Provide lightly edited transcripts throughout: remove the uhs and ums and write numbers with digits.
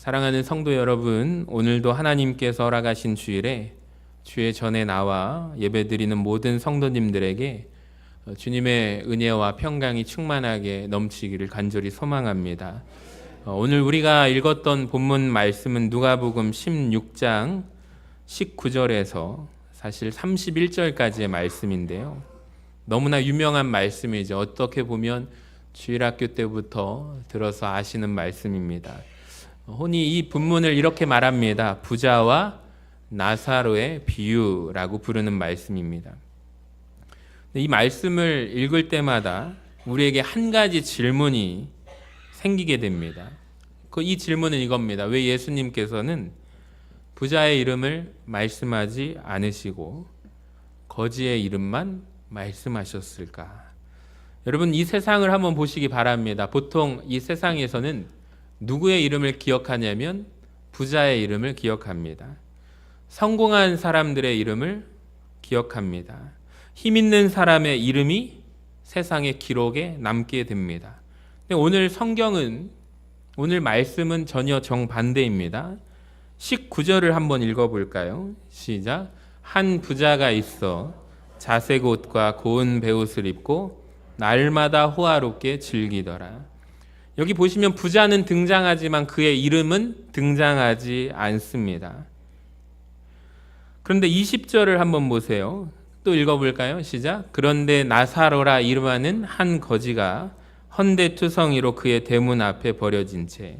사랑하는 성도 여러분, 오늘도 하나님께서 허락하신 주일에 주의 전에 나와 예배드리는 모든 성도님들에게 주님의 은혜와 평강이 충만하게 넘치기를 간절히 소망합니다. 오늘 우리가 읽었던 본문 말씀은 누가복음 16장 19절에서 사실 31절까지의 말씀인데요. 너무나 유명한 말씀이죠. 어떻게 보면 주일학교 때부터 들어서 아시는 말씀입니다. 흔히 이 본문을 이렇게 말합니다. 부자와 나사로의 비유라고 부르는 말씀입니다. 이 말씀을 읽을 때마다 우리에게 한 가지 질문이 생기게 됩니다. 이 질문은 이겁니다. 왜 예수님께서는 부자의 이름을 말씀하지 않으시고 거지의 이름만 말씀하셨을까? 여러분, 이 세상을 한번 보시기 바랍니다. 보통 이 세상에서는 누구의 이름을 기억하냐면 부자의 이름을 기억합니다. 성공한 사람들의 이름을 기억합니다. 힘 있는 사람의 이름이 세상의 기록에 남게 됩니다. 근데 오늘 말씀은 전혀 정반대입니다. 19절을 한번 읽어볼까요? 시작. 한 부자가 있어 자색 옷과 고운 베옷을 입고 날마다 호화롭게 즐기더라. 여기 보시면 부자는 등장하지만 그의 이름은 등장하지 않습니다. 그런데 20절을 한번 보세요. 또 읽어볼까요? 시작. 그런데 나사로라 이름하는 한 거지가 헌데투성이로 그의 대문 앞에 버려진 채.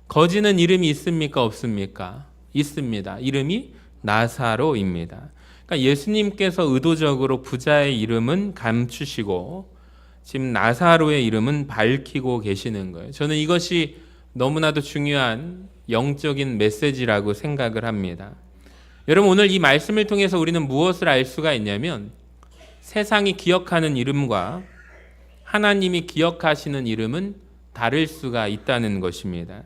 거지는 이름이 있습니까? 없습니까? 있습니다. 이름이 나사로입니다. 그러니까 예수님께서 의도적으로 부자의 이름은 감추시고 지금 나사로의 이름은 밝히고 계시는 거예요. 저는 이것이 너무나도 중요한 영적인 메시지라고 생각을 합니다. 여러분, 오늘 이 말씀을 통해서 우리는 무엇을 알 수가 있냐면 세상이 기억하는 이름과 하나님이 기억하시는 이름은 다를 수가 있다는 것입니다.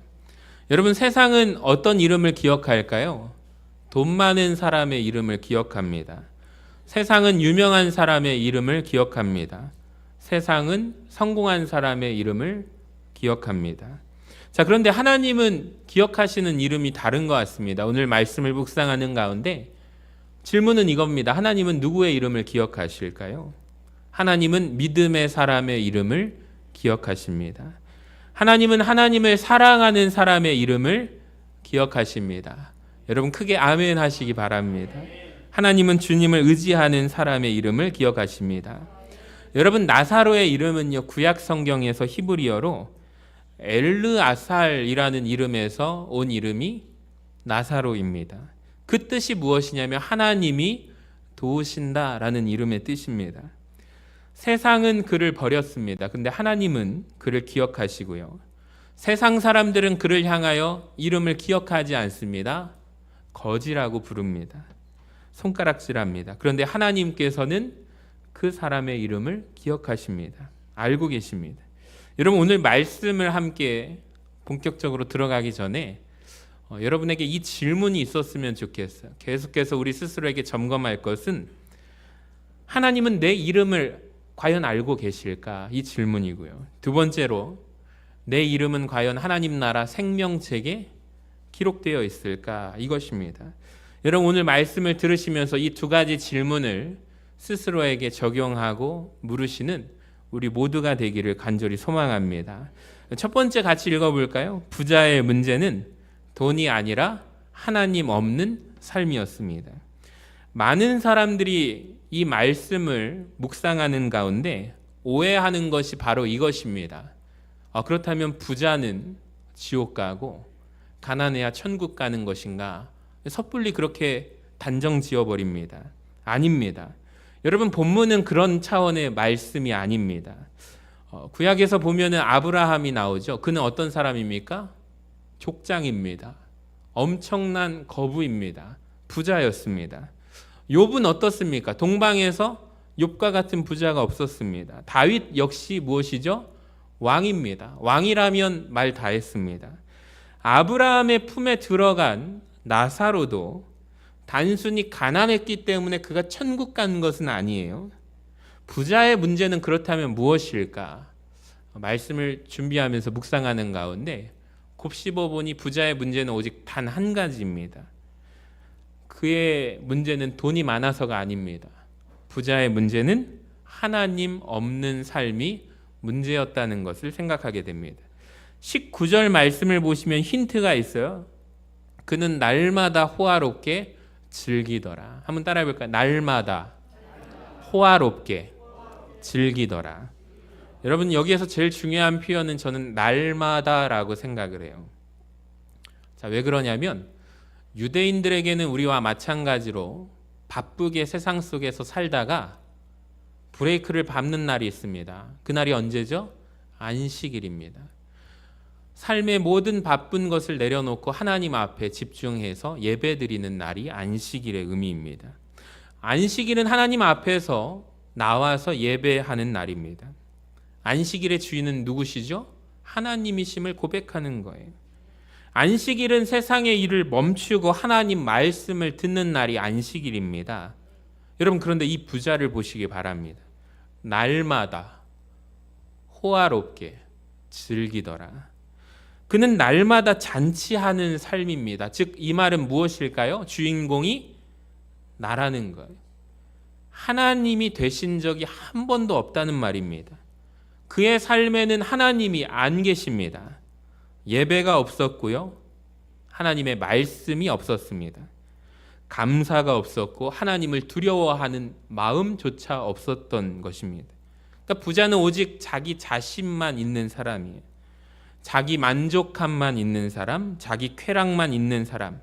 여러분, 세상은 어떤 이름을 기억할까요? 돈 많은 사람의 이름을 기억합니다. 세상은 유명한 사람의 이름을 기억합니다. 세상은 성공한 사람의 이름을 기억합니다. 자, 그런데 하나님은 기억하시는 이름이 다른 것 같습니다. 오늘 말씀을 묵상하는 가운데 질문은 이겁니다. 하나님은 누구의 이름을 기억하실까요? 하나님은 믿음의 사람의 이름을 기억하십니다. 하나님은 하나님을 사랑하는 사람의 이름을 기억하십니다. 여러분, 크게 아멘 하시기 바랍니다. 하나님은 주님을 의지하는 사람의 이름을 기억하십니다. 여러분, 나사로의 이름은요, 구약 성경에서 히브리어로 엘르아살이라는 이름에서 온 이름이 나사로입니다. 그 뜻이 무엇이냐면 하나님이 도우신다라는 이름의 뜻입니다. 세상은 그를 버렸습니다. 근데 하나님은 그를 기억하시고요. 세상 사람들은 그를 향하여 이름을 기억하지 않습니다. 거지라고 부릅니다. 손가락질합니다. 그런데 하나님께서는 그 사람의 이름을 기억하십니다. 알고 계십니다. 여러분, 오늘 말씀을 함께 본격적으로 들어가기 전에 여러분에게 이 질문이 있었으면 좋겠어요. 계속해서 우리 스스로에게 점검할 것은 하나님은 내 이름을 과연 알고 계실까? 이 질문이고요. 두 번째로 내 이름은 과연 하나님 나라 생명책에 기록되어 있을까? 이것입니다. 여러분, 오늘 말씀을 들으시면서 이 두 가지 질문을 스스로에게 적용하고 물으시는 우리 모두가 되기를 간절히 소망합니다. 첫 번째 같이 읽어볼까요? 부자의 문제는 돈이 아니라 하나님 없는 삶이었습니다. 많은 사람들이 이 말씀을 묵상하는 가운데 오해하는 것이 바로 이것입니다. 그렇다면 부자는 지옥 가고 가난해야 천국 가는 것인가? 섣불리 그렇게 단정 지어버립니다. 아닙니다. 여러분, 본문은 그런 차원의 말씀이 아닙니다. 구약에서 보면은 아브라함이 나오죠. 그는 어떤 사람입니까? 족장입니다. 엄청난 거부입니다. 부자였습니다. 욥은 어떻습니까? 동방에서 욥과 같은 부자가 없었습니다. 다윗 역시 무엇이죠? 왕입니다. 왕이라면 말 다 했습니다. 아브라함의 품에 들어간 나사로도 단순히 가난했기 때문에 그가 천국 간 것은 아니에요. 부자의 문제는 그렇다면 무엇일까? 말씀을 준비하면서 묵상하는 가운데 곱씹어보니 부자의 문제는 오직 단 한 가지입니다. 그의 문제는 돈이 많아서가 아닙니다. 부자의 문제는 하나님 없는 삶이 문제였다는 것을 생각하게 됩니다. 19절 말씀을 보시면 힌트가 있어요. 그는 날마다 호화롭게 즐기더라. 한번 따라해 볼까요? 날마다 호화롭게 즐기더라. 여러분, 여기에서 제일 중요한 표현은 저는 날마다라고 생각을 해요. 자, 왜 그러냐면 유대인들에게는 우리와 마찬가지로 바쁘게 세상 속에서 살다가 브레이크를 밟는 날이 있습니다. 그날이 언제죠? 안식일입니다. 삶의 모든 바쁜 것을 내려놓고 하나님 앞에 집중해서 예배드리는 날이 안식일의 의미입니다. 안식일은 하나님 앞에서 나와서 예배하는 날입니다. 안식일의 주인은 누구시죠? 하나님이심을 고백하는 거예요. 안식일은 세상의 일을 멈추고 하나님 말씀을 듣는 날이 안식일입니다. 여러분, 그런데 이 부자를 보시기 바랍니다. 날마다 호화롭게 즐기더라. 그는 날마다 잔치하는 삶입니다. 즉, 이 말은 무엇일까요? 주인공이 나라는 거예요. 하나님이 되신 적이 한 번도 없다는 말입니다. 그의 삶에는 하나님이 안 계십니다. 예배가 없었고요. 하나님의 말씀이 없었습니다. 감사가 없었고 하나님을 두려워하는 마음조차 없었던 것입니다. 그러니까 부자는 오직 자기 자신만 있는 사람이에요. 자기 만족함만 있는 사람, 자기 쾌락만 있는 사람.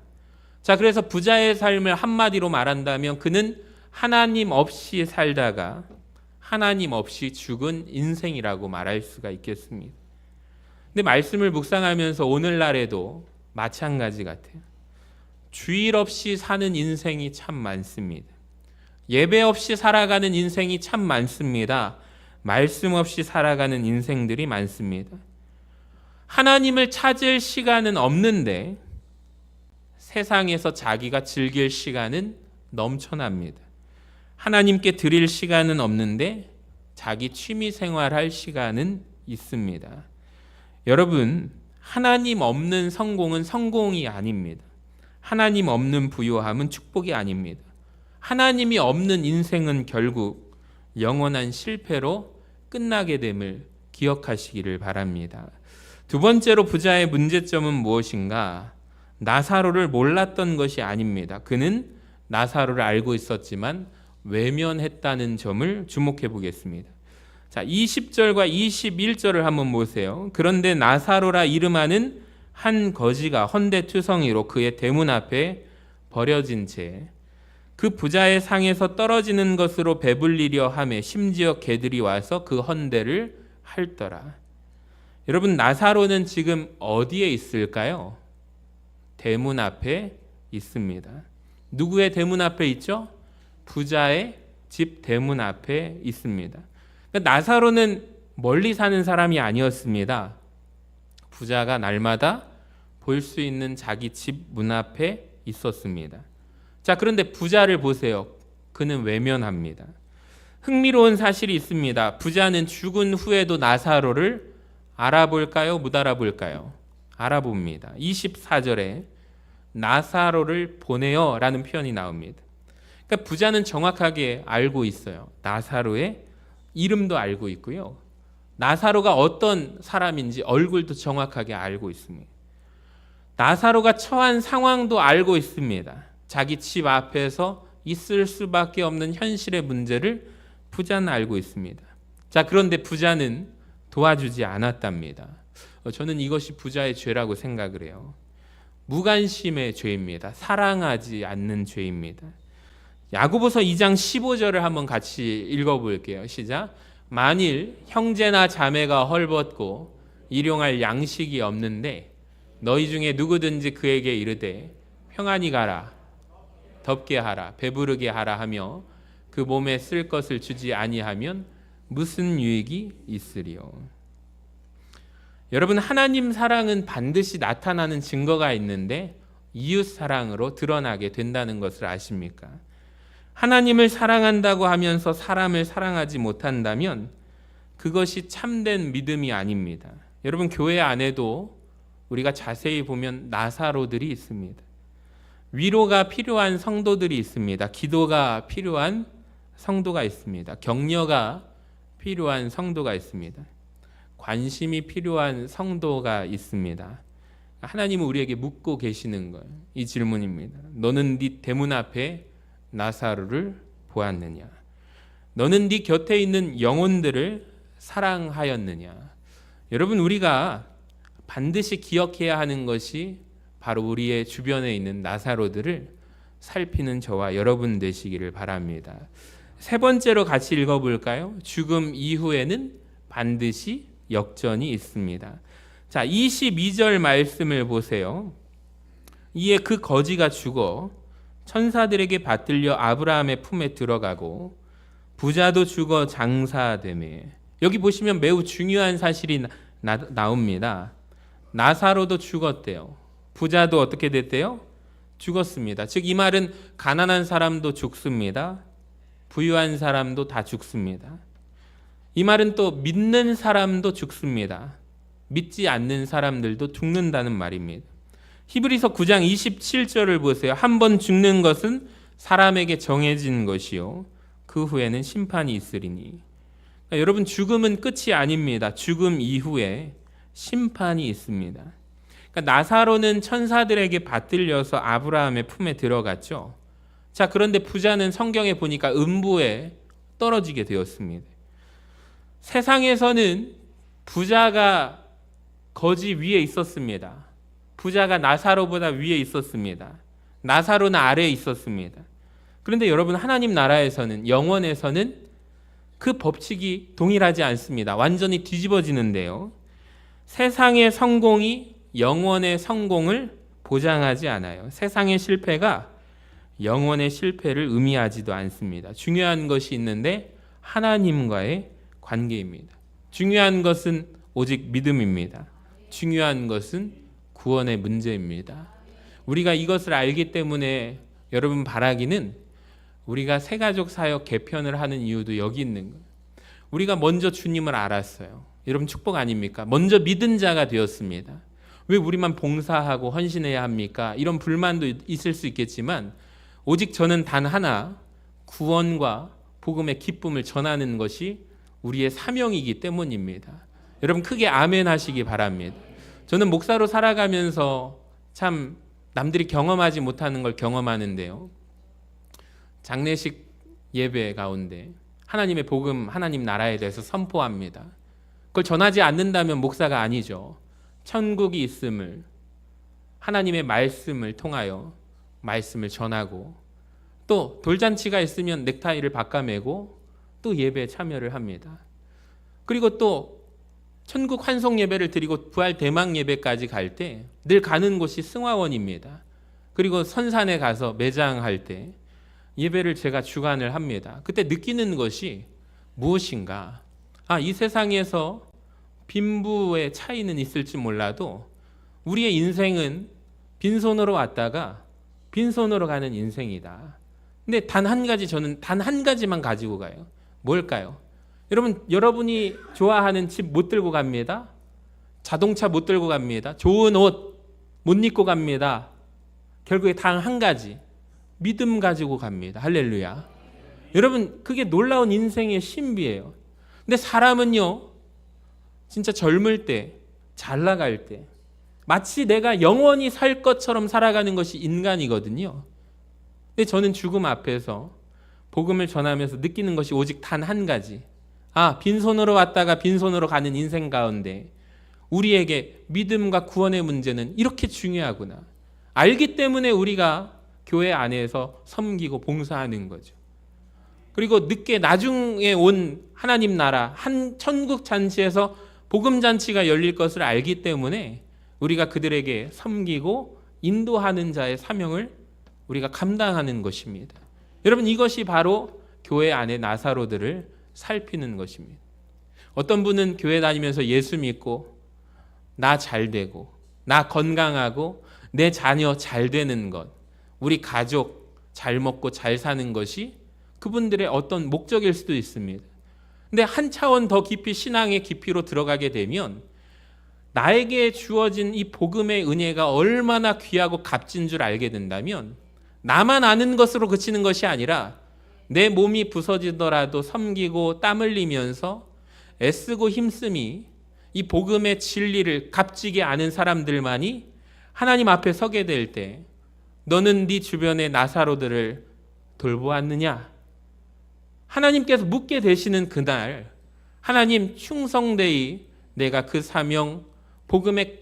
자, 그래서 부자의 삶을 한마디로 말한다면 그는 하나님 없이 살다가 하나님 없이 죽은 인생이라고 말할 수가 있겠습니다. 근데 말씀을 묵상하면서 오늘날에도 마찬가지 같아요. 주일 없이 사는 인생이 참 많습니다. 예배 없이 살아가는 인생이 참 많습니다. 말씀 없이 살아가는 인생들이 많습니다. 하나님을 찾을 시간은 없는데 세상에서 자기가 즐길 시간은 넘쳐납니다. 하나님께 드릴 시간은 없는데 자기 취미 생활할 시간은 있습니다. 여러분, 하나님 없는 성공은 성공이 아닙니다. 하나님 없는 부요함은 축복이 아닙니다. 하나님이 없는 인생은 결국 영원한 실패로 끝나게 됨을 기억하시기를 바랍니다. 두 번째로 부자의 문제점은 무엇인가? 나사로를 몰랐던 것이 아닙니다. 그는 나사로를 알고 있었지만 외면했다는 점을 주목해 보겠습니다. 자, 20절과 21절을 한번 보세요. 그런데 나사로라 이름하는 한 거지가 헌데투성이로 그의 대문 앞에 버려진 채 그 부자의 상에서 떨어지는 것으로 배불리려 하매 심지어 개들이 와서 그 헌데를 핥더라. 여러분, 나사로는 지금 어디에 있을까요? 대문 앞에 있습니다. 누구의 대문 앞에 있죠? 부자의 집 대문 앞에 있습니다. 그러니까 나사로는 멀리 사는 사람이 아니었습니다. 부자가 날마다 볼 수 있는 자기 집 문 앞에 있었습니다. 자, 그런데 부자를 보세요. 그는 외면합니다. 흥미로운 사실이 있습니다. 부자는 죽은 후에도 나사로를 알아볼까요? 못 알아볼까요? 알아봅니다. 24절에 나사로를 보내요 라는 표현이 나옵니다. 그러니까 부자는 정확하게 알고 있어요. 나사로의 이름도 알고 있고요. 나사로가 어떤 사람인지 얼굴도 정확하게 알고 있습니다. 나사로가 처한 상황도 알고 있습니다. 자기 집 앞에서 있을 수밖에 없는 현실의 문제를 부자는 알고 있습니다. 자, 그런데 부자는 도와주지 않았답니다. 저는 이것이 부자의 죄라고 생각을 해요. 무관심의 죄입니다. 사랑하지 않는 죄입니다. 야고보서 2장 15절을 한번 같이 읽어볼게요. 시작. 만일 형제나 자매가 헐벗고 일용할 양식이 없는데 너희 중에 누구든지 그에게 이르되 평안히 가라, 덥게 하라, 배부르게 하라 하며 그 몸에 쓸 것을 주지 아니하면 무슨 유익이 있으리요. 여러분, 하나님 사랑은 반드시 나타나는 증거가 있는데 이웃 사랑으로 드러나게 된다는 것을 아십니까? 하나님을 사랑한다고 하면서 사람을 사랑하지 못한다면 그것이 참된 믿음이 아닙니다. 여러분, 교회 안에도 우리가 자세히 보면 나사로들이 있습니다. 위로가 필요한 성도들이 있습니다. 기도가 필요한 성도가 있습니다. 격려가 필요한 성도가 있습니다. 관심이 필요한 성도가 있습니다. 하나님은 우리에게 묻고 계시는 거예요. 이 질문입니다. 너는 네 대문 앞에 나사로를 보았느냐? 너는 네 곁에 있는 영혼들을 사랑하였느냐? 여러분, 우리가 반드시 기억해야 하는 것이 바로 우리의 주변에 있는 나사로들을 살피는 저와 여러분 되시기를 바랍니다. 세 번째로 같이 읽어볼까요? 죽음 이후에는 반드시 역전이 있습니다. 자, 22절 말씀을 보세요. 이에 그 거지가 죽어 천사들에게 받들려 아브라함의 품에 들어가고 부자도 죽어 장사되매. 여기 보시면 매우 중요한 사실이 나옵니다. 나사로도 죽었대요. 부자도 어떻게 됐대요? 죽었습니다. 즉 이 말은 가난한 사람도 죽습니다. 부유한 사람도 다 죽습니다. 이 말은 또 믿는 사람도 죽습니다. 믿지 않는 사람들도 죽는다는 말입니다. 히브리서 9장 27절을 보세요. 한 번 죽는 것은 사람에게 정해진 것이요 그 후에는 심판이 있으리니. 그러니까 여러분, 죽음은 끝이 아닙니다. 죽음 이후에 심판이 있습니다. 그러니까 나사로는 천사들에게 받들려서 아브라함의 품에 들어갔죠. 자, 그런데 부자는 성경에 보니까 음부에 떨어지게 되었습니다. 세상에서는 부자가 거지 위에 있었습니다. 부자가 나사로보다 위에 있었습니다. 나사로는 아래에 있었습니다. 그런데 여러분, 하나님 나라에서는, 영원에서는 그 법칙이 동일하지 않습니다. 완전히 뒤집어지는데요. 세상의 성공이 영원의 성공을 보장하지 않아요. 세상의 실패가 영원의 실패를 의미하지도 않습니다. 중요한 것이 있는데 하나님과의 관계입니다. 중요한 것은 오직 믿음입니다. 중요한 것은 구원의 문제입니다. 우리가 이것을 알기 때문에 여러분, 바라기는 우리가 새가족 사역 개편을 하는 이유도 여기 있는 거예요. 우리가 먼저 주님을 알았어요. 여러분, 축복 아닙니까? 먼저 믿은 자가 되었습니다. 왜 우리만 봉사하고 헌신해야 합니까? 이런 불만도 있을 수 있겠지만 오직 저는 단 하나, 구원과 복음의 기쁨을 전하는 것이 우리의 사명이기 때문입니다. 여러분, 크게 아멘 하시기 바랍니다. 저는 목사로 살아가면서 참 남들이 경험하지 못하는 걸 경험하는데요. 장례식 예배 가운데 하나님의 복음, 하나님 나라에 대해서 선포합니다. 그걸 전하지 않는다면 목사가 아니죠. 천국이 있음을, 하나님의 말씀을 통하여 말씀을 전하고, 또 돌잔치가 있으면 넥타이를 바꿔매고 또 예배에 참여를 합니다. 그리고 또 천국 환송 예배를 드리고 부활 대망 예배까지 갈 때 늘 가는 곳이 승화원입니다. 그리고 선산에 가서 매장할 때 예배를 제가 주관을 합니다. 그때 느끼는 것이 무엇인가? 이 세상에서 빈부의 차이는 있을지 몰라도 우리의 인생은 빈손으로 왔다가 빈손으로 가는 인생이다. 근데 저는 단 한 가지만 가지고 가요. 뭘까요? 여러분이 좋아하는 집 못 들고 갑니다. 자동차 못 들고 갑니다. 좋은 옷 못 입고 갑니다. 결국에 단 한 가지, 믿음 가지고 갑니다. 할렐루야. 여러분, 그게 놀라운 인생의 신비예요. 근데 사람은요, 진짜 젊을 때, 잘 나갈 때 마치 내가 영원히 살 것처럼 살아가는 것이 인간이거든요. 근데 저는 죽음 앞에서 복음을 전하면서 느끼는 것이 오직 단 한 가지. 빈손으로 왔다가 빈손으로 가는 인생 가운데 우리에게 믿음과 구원의 문제는 이렇게 중요하구나. 알기 때문에 우리가 교회 안에서 섬기고 봉사하는 거죠. 그리고 나중에 온 하나님 나라, 한 천국 잔치에서 복음 잔치가 열릴 것을 알기 때문에 우리가 그들에게 섬기고 인도하는 자의 사명을 우리가 감당하는 것입니다. 여러분, 이것이 바로 교회 안의 나사로들을 살피는 것입니다. 어떤 분은 교회 다니면서 예수 믿고 나 잘 되고, 나 건강하고, 내 자녀 잘 되는 것, 우리 가족 잘 먹고 잘 사는 것이 그분들의 어떤 목적일 수도 있습니다. 근데 한 차원 더 깊이 신앙의 깊이로 들어가게 되면 나에게 주어진 이 복음의 은혜가 얼마나 귀하고 값진 줄 알게 된다면 나만 아는 것으로 그치는 것이 아니라 내 몸이 부서지더라도 섬기고 땀 흘리면서 애쓰고 힘쓰미 이 복음의 진리를 값지게 아는 사람들만이 하나님 앞에 서게 될 때 너는 네 주변의 나사로들을 돌보았느냐? 하나님께서 묻게 되시는 그날 하나님 충성되이 내가 그 사명 복음의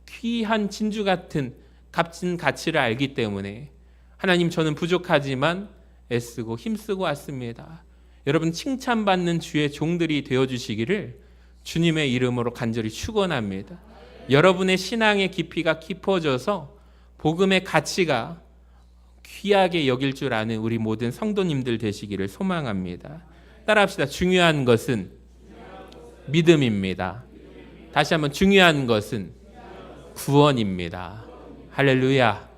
귀한 진주 같은 값진 가치를 알기 때문에 하나님 저는 부족하지만 애쓰고 힘쓰고 왔습니다. 여러분 칭찬받는 주의 종들이 되어주시기를 주님의 이름으로 간절히 축원합니다. 여러분의 신앙의 깊이가 깊어져서 복음의 가치가 귀하게 여길 줄 아는 우리 모든 성도님들 되시기를 소망합니다. 따라합시다. 중요한 것은 믿음입니다. 다시 한번 중요한 것은 구원입니다. 할렐루야.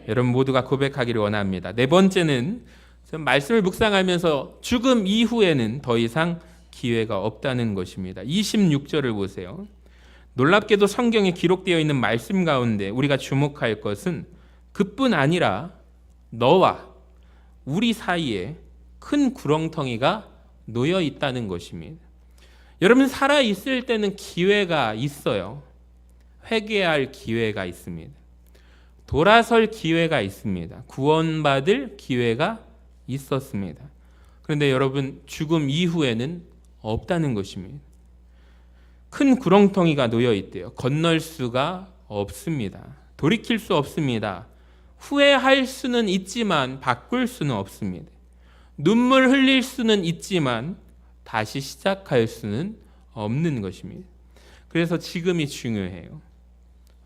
여러분 모두가 고백하기를 원합니다. 네 번째는 말씀을 묵상하면서 죽음 이후에는 더 이상 기회가 없다는 것입니다. 26절을 보세요. 놀랍게도 성경에 기록되어 있는 말씀 가운데 우리가 주목할 것은 그뿐 아니라 너와 우리 사이에 큰 구렁텅이가 놓여 있다는 것입니다. 여러분 살아 있을 때는 기회가 있어요. 회개할 기회가 있습니다. 돌아설 기회가 있습니다. 구원받을 기회가 있었습니다. 그런데 여러분 죽음 이후에는 없다는 것입니다. 큰 구렁텅이가 놓여 있대요. 건널 수가 없습니다. 돌이킬 수 없습니다. 후회할 수는 있지만 바꿀 수는 없습니다. 눈물 흘릴 수는 있지만 다시 시작할 수는 없는 것입니다. 그래서 지금이 중요해요.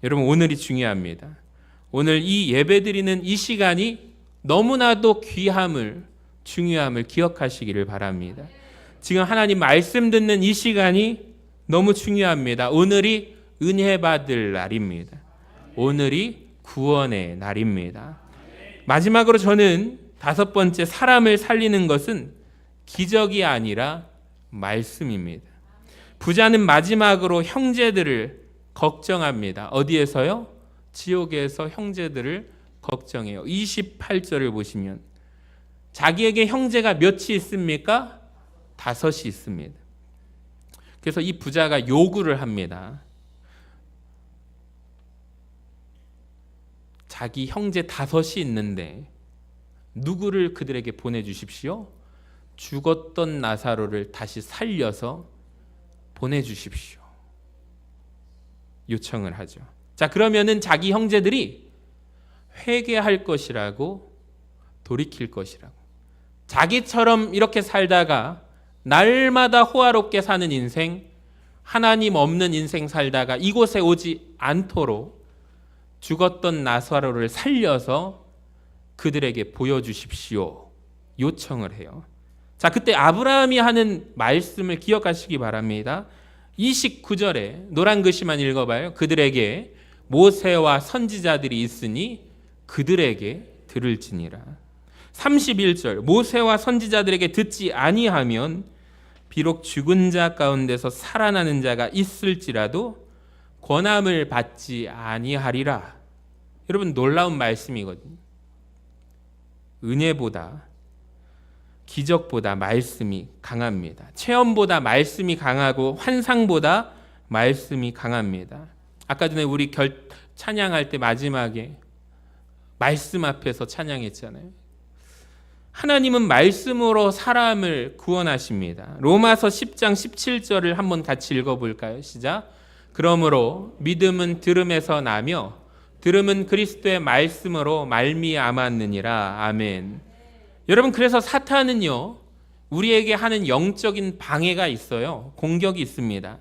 여러분 오늘이 중요합니다. 오늘 이 예배드리는 이 시간이 너무나도 귀함을 중요함을 기억하시기를 바랍니다. 지금 하나님 말씀 듣는 이 시간이 너무 중요합니다. 오늘이 은혜 받을 날입니다. 오늘이 구원의 날입니다. 마지막으로 저는 다섯 번째 사람을 살리는 것은 기적이 아니라 말씀입니다. 부자는 마지막으로 형제들을 걱정합니다. 어디에서요? 지옥에서 형제들을 걱정해요. 28절을 보시면 자기에게 형제가 몇이 있습니까? 5이 있습니다. 그래서 이 부자가 요구를 합니다. 자기 형제 5이 있는데 누구를 그들에게 보내주십시오? 죽었던 나사로를 다시 살려서 보내주십시오. 요청을 하죠. 자, 그러면은 자기 형제들이 회개할 것이라고 돌이킬 것이라고. 자기처럼 이렇게 살다가 날마다 호화롭게 사는 인생, 하나님 없는 인생 살다가 이곳에 오지 않도록 죽었던 나사로를 살려서 그들에게 보여주십시오. 요청을 해요. 자, 그때 아브라함이 하는 말씀을 기억하시기 바랍니다. 29절에 노란 글씨만 읽어봐요. 그들에게 모세와 선지자들이 있으니 그들에게 들을지니라. 31절 모세와 선지자들에게 듣지 아니하면 비록 죽은 자 가운데서 살아나는 자가 있을지라도 권함을 받지 아니하리라. 여러분 놀라운 말씀이거든요. 은혜보다 기적보다 말씀이 강합니다. 체험보다 말씀이 강하고 환상보다 말씀이 강합니다. 아까 전에 우리 찬양할 때 마지막에 말씀 앞에서 찬양했잖아요. 하나님은 말씀으로 사람을 구원하십니다. 로마서 10장 17절을 한번 같이 읽어볼까요? 시작. 그러므로 믿음은 들음에서 나며 들음은 그리스도의 말씀으로 말미암았느니라. 아멘. 여러분 그래서 사탄은요 우리에게 하는 영적인 방해가 있어요. 공격이 있습니다.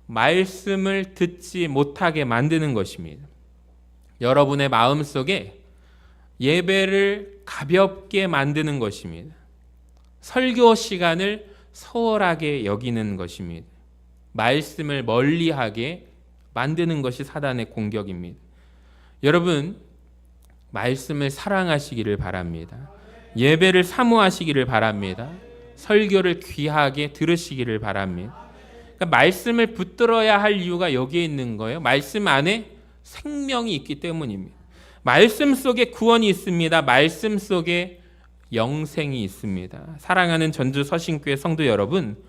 말씀을 듣지 못하게 만드는 것입니다. 여러분의 마음속에 예배를 가볍게 만드는 것입니다. 설교 시간을 소홀하게 여기는 것입니다. 말씀을 멀리하게 만드는 것이 사단의 공격입니다. 여러분 말씀을 사랑하시기를 바랍니다. 예배를 사모하시기를 바랍니다. 설교를 귀하게 들으시기를 바랍니다. 그러니까 말씀을 붙들어야 할 이유가 여기에 있는 거예요. 말씀 안에 생명이 있기 때문입니다. 말씀 속에 구원이 있습니다. 말씀 속에 영생이 있습니다. 사랑하는 전주 서신교회 성도 여러분,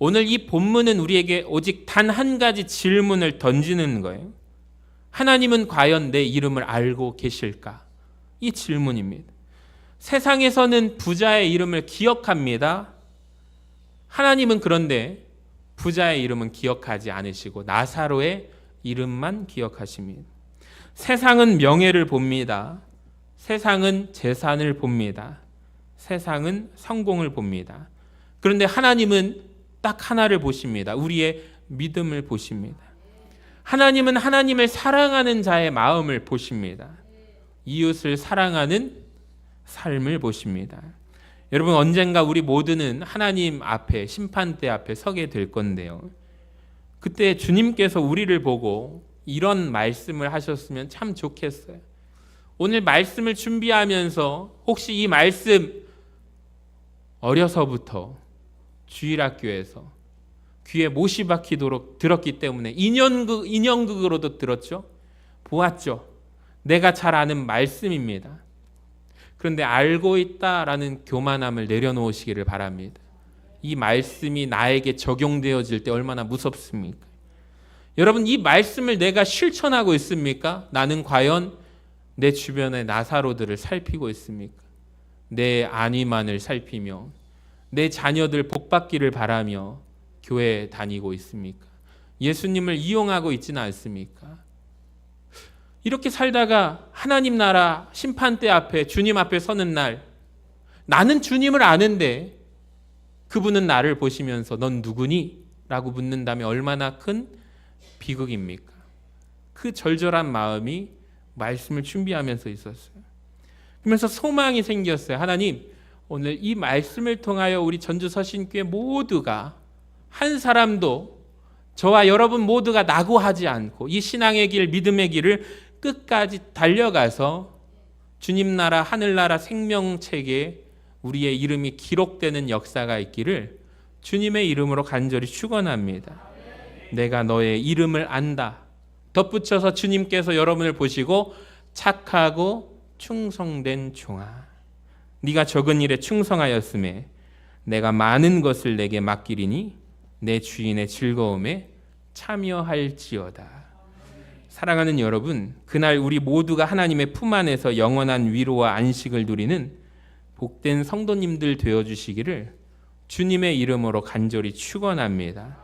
오늘 이 본문은 우리에게 오직 단 한 가지 질문을 던지는 거예요. 하나님은 과연 내 이름을 알고 계실까? 이 질문입니다. 세상에서는 부자의 이름을 기억합니다. 하나님은 그런데 부자의 이름은 기억하지 않으시고 나사로의 이름만 기억하십니다. 세상은 명예를 봅니다. 세상은 재산을 봅니다. 세상은 성공을 봅니다. 그런데 하나님은 딱 하나를 보십니다. 우리의 믿음을 보십니다. 하나님은 하나님을 사랑하는 자의 마음을 보십니다. 이웃을 사랑하는 삶을 보십니다. 여러분, 언젠가 우리 모두는 하나님 앞에, 심판대 앞에 서게 될 건데요. 그때 주님께서 우리를 보고 이런 말씀을 하셨으면 참 좋겠어요. 오늘 말씀을 준비하면서 혹시 이 말씀 어려서부터 주일학교에서 귀에 못이 박히도록 들었기 때문에 인형극으로도 들었죠. 보았죠. 내가 잘 아는 말씀입니다. 그런데 알고 있다라는 교만함을 내려놓으시기를 바랍니다. 이 말씀이 나에게 적용되어질 때 얼마나 무섭습니까? 여러분, 이 말씀을 내가 실천하고 있습니까? 나는 과연 내 주변의 나사로들을 살피고 있습니까? 내 안위만을 살피며 내 자녀들 복받기를 바라며 교회에 다니고 있습니까? 예수님을 이용하고 있지는 않습니까? 이렇게 살다가 하나님 나라 심판대 앞에 주님 앞에 서는 날, 나는 주님을 아는데 그분은 나를 보시면서 넌 누구니? 라고 묻는다면 얼마나 큰 비극입니까? 그 절절한 마음이 말씀을 준비하면서 있었어요. 그러면서 소망이 생겼어요. 하나님, 오늘 이 말씀을 통하여 우리 전주 서신교회 모두가 한 사람도 저와 여러분 모두가 낙오하지 않고 이 신앙의 길, 믿음의 길을 끝까지 달려가서 주님 나라, 하늘나라 생명책에 우리의 이름이 기록되는 역사가 있기를 주님의 이름으로 간절히 축원합니다. 내가 너의 이름을 안다. 덧붙여서 주님께서 여러분을 보시고 착하고 충성된 종아, 네가 적은 일에 충성하였음에 내가 많은 것을 내게 맡기리니 내 주인의 즐거움에 참여할지어다. 사랑하는 여러분, 그날 우리 모두가 하나님의 품 안에서 영원한 위로와 안식을 누리는 복된 성도님들 되어주시기를 주님의 이름으로 간절히 축원합니다.